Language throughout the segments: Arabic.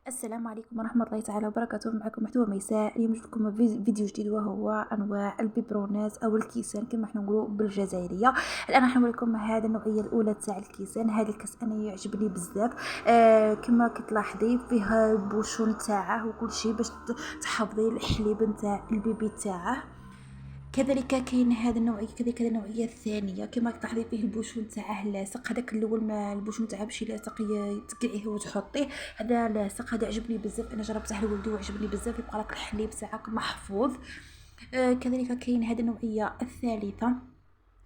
السلام عليكم ورحمة الله تعالى وبركاته. معكم محتوى ميساء. اليوم جبت لكم فيديو جديد وهو انواع البيبرونات او الكيسان كما احنا نقولوا بالجزائريه. الان راح نوريكم هذا النوعيه الاولى تاع الكيسان. هذا الكاس انا يعجبني بزاف. كما كتلاحظي فيها البوشون تاعه وكل شيء باش تحفظي الحليب نتاع البيبي تاعه. كذلك كاين هذا النوعيه، كذلك النوعيه الثانيه كما تلاحظي فيه البوشون تاعه لاصق. هذاك الاول ما البوشون تاعه باش لاصق تقلعيه وتحطيه، هذا لاصق. هذا عجبني بزاف، انا جربته لولدي وعجبني بزاف، يبقى لك الحليب تاعك محفوظ. كذلك كاين هذه النوعيه الثالثه.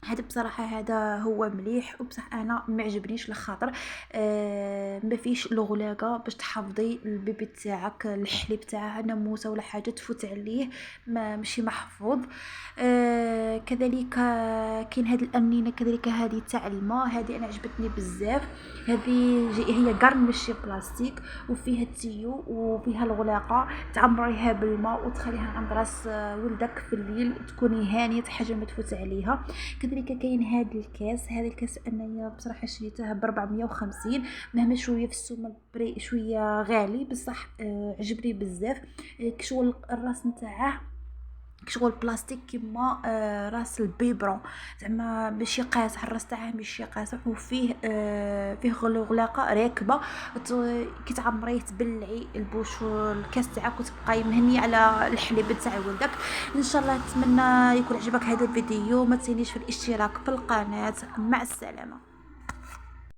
هذا بصراحه هذا هو مليح، وبصح انا ما عجبنيش لخاطر ما فيش الغلاقه باش تحفظي البيبي تاعك الحليب تاعها ناموسه ولا حاجه تفوت عليه، ما ماشي محفوظ. كذلك كاين هذه الانينه، كذلك هذه تاع الماء، هذه انا عجبتني بزاف. هذه هي قرن ماشي بلاستيك، وفيها التيو وفيها الغلاقه، تعمريها بالماء وتخليها عند راس ولدك في الليل، تكوني هانيه حاجه ما تفوت عليها. كذلك كاين هذا الكاس. هذا الكاس انايا بصراحه شريته ب 450، مهما شويه في السوق بري شويه غالي، بصح عجبني بزاف. كشغل الراس نتاعه كشغل بلاستيك كيما راس البيبرون، زعما ماشي قاصح، الراس تاعه ماشي قاصح، وفيه فيه غلاقه راكبه. كي تعمريه تبلعي البوش الكاس تاعك وتبقاي مهنيه على الحليب تاع ولدك. ان شاء الله نتمنى يكون عجبك هذا الفيديو. ما تنسينيش في الاشتراك في القناه. مع السلامه.